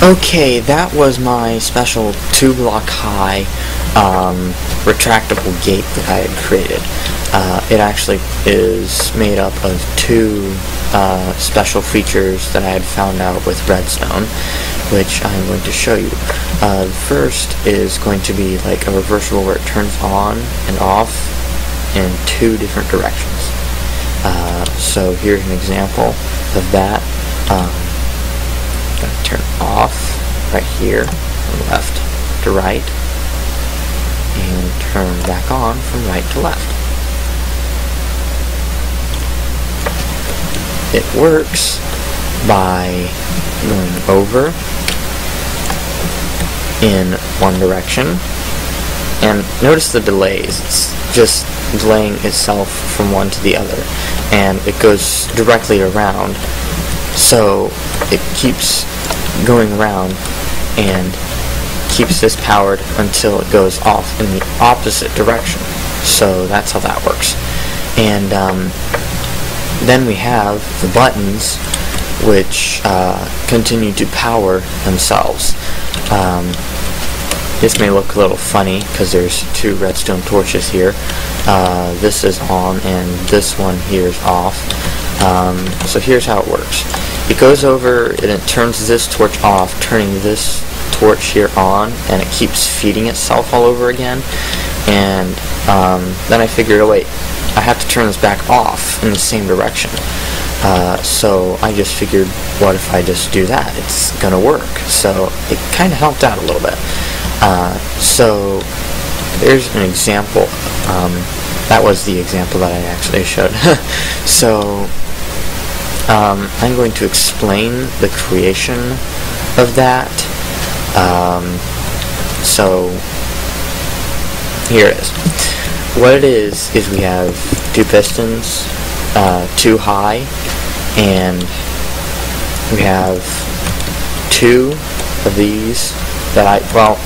Okay, that was my special 2-block high retractable gate that I had created. It actually is made up of 2 special features that I had found out with redstone, which I'm going to show you. The first is going to be like a reversible where it turns on and off in 2 different directions. So here's an example of that. I'm going to turn off right here from left to right and turn back on from right to left. It works by going over in one direction, and notice the delays. It's just delaying itself from one to the other, and it goes directly around, so it keeps going around and keeps this powered until it goes off in the opposite direction. So that's how that works. And then we have the buttons, which continue to power themselves. This may look a little funny because there's 2 redstone torches here. This is on and this one here is off. So here's how it works. It goes over and it turns this torch off, turning this torch here on, and it keeps feeding itself all over again. And then I figured, oh wait, I have to turn this back off in the same direction. So I just figured, what if I just do that? It's gonna work. So it kind of helped out a little bit. So there's an example. That was the example that I actually showed. So I'm going to explain the creation of that. So here it is. What it is we have 2 pistons, 2 high, and we have 2 of these that well,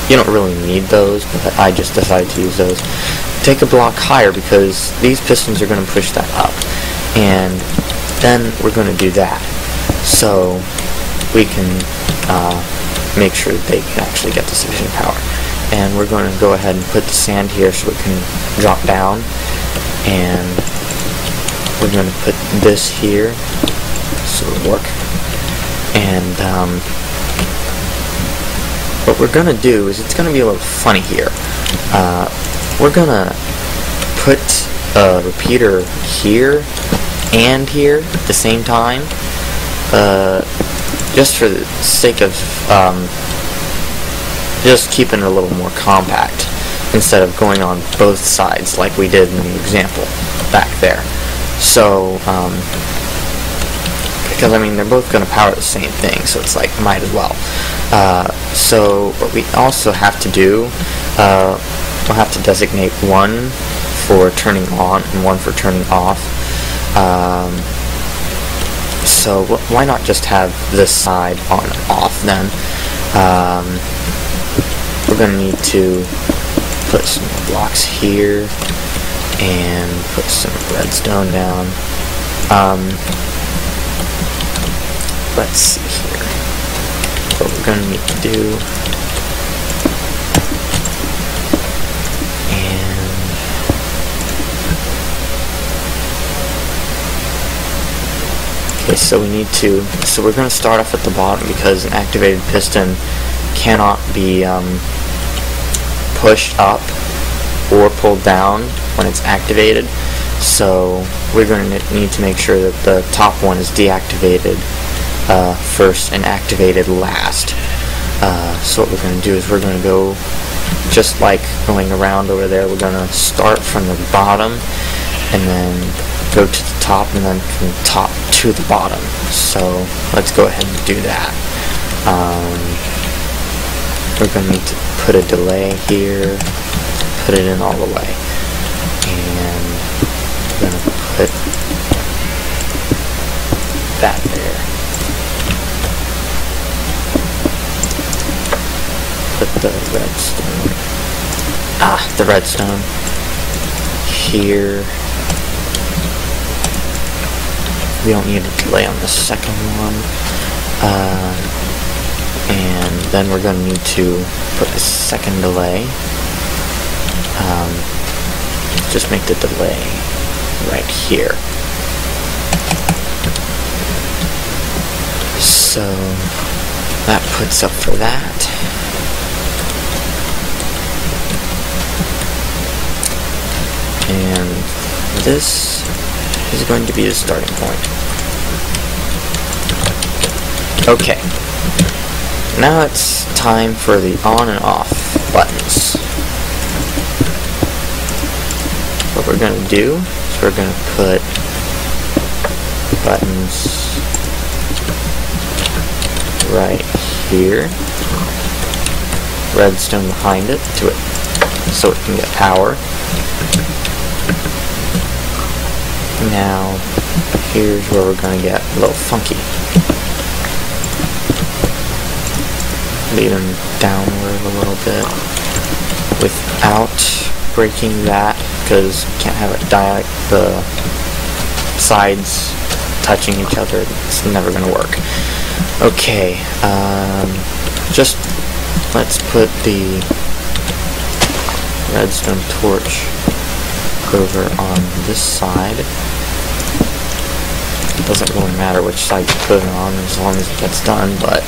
you don't really need those, but I just decided to use those. Take a block higher because these pistons are going to push that up, and then we're going to do that so we can make sure that they can actually get the sufficient power. And we're going to go ahead and put the sand here so it can drop down, and we're going to put this here so it'll work. And what we're going to do is, it's going to be a little funny here. We're going to put a repeater here and here at the same time, just for the sake of just keeping it a little more compact instead of going on both sides like we did in the example back there. So because I mean they're both going to power the same thing, so it's like might as well. So what we also have to do, we'll have to designate one for turning on and one for turning off. So why not just have this side on and off then? We're going to need to put some blocks here and put some redstone down. Let's see here what we're going to need to do. Okay, so we need to, so we're going to start off at the bottom because an activated piston cannot be pushed up or pulled down when it's activated. So we're going to need to make sure that the top one is deactivated first and activated last. So what we're going to do is we're going to go, just like going around over there, we're going to start from the bottom and then go to the top, and then from the top to the bottom. So let's go ahead and do that. We're going to need to put a delay here, put it in all the way, and we're going to put that there. Put the redstone here. We don't need a delay on the second one. and then we're going to need to put a second delay. Just make the delay right here. So that puts up for that. And this is going to be the starting point. Okay. Now it's time for the on and off buttons. What we're going to do is we're going to put buttons right here, redstone behind it to it, so it can get power. Now here's where we're going to get a little funky. Lead them downward a little bit without breaking that, because you can't have it the sides touching each other. It's never going to work. Okay, just let's put the redstone torch over on this side. It doesn't really matter which side you put it on as long as it gets done, but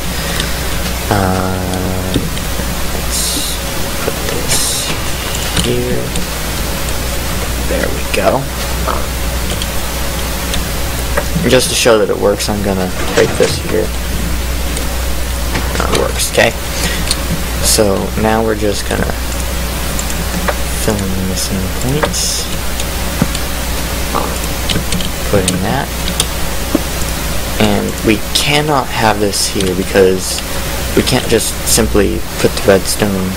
let's put this here. There we go. And just to show that it works, I'm gonna break this here. It works, okay? So now we're just gonna fill in the missing points. Putting that. And we cannot have this here because we can't just simply put the redstone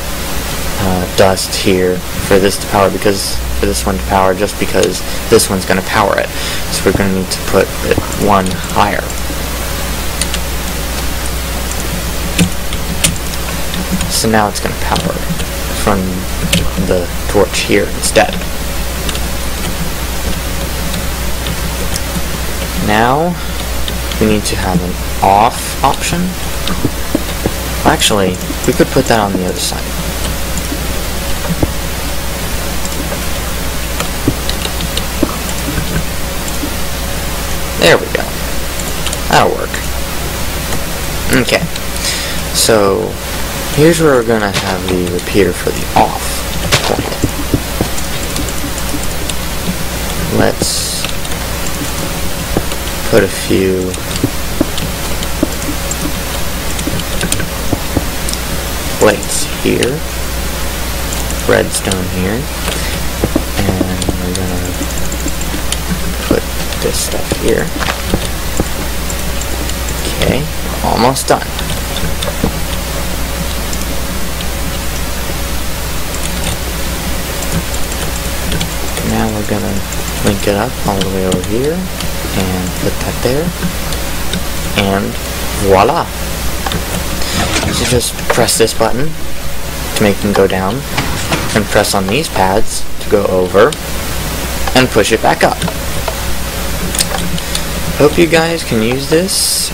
dust here for this to power, because for this one to power, just because this one's going to power it. So we're going to need to put it one higher. So now it's going to power from the torch here instead. Now we need to have an off option. Actually, we could put that on the other side. There we go. That'll work. Okay. So here's where we're going to have the repeater for the off point. Let's put a few plates here, redstone here, and we're gonna put this stuff here. Okay, almost done. Now we're gonna link it up all the way over here and put that there, and voila! So just press this button to make them go down, and press on these pads to go over, and push it back up. Hope you guys can use this.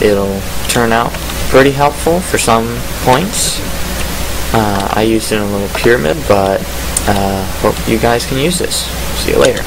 It'll turn out pretty helpful for some points. I used it in a little pyramid, but hope you guys can use this. See you later.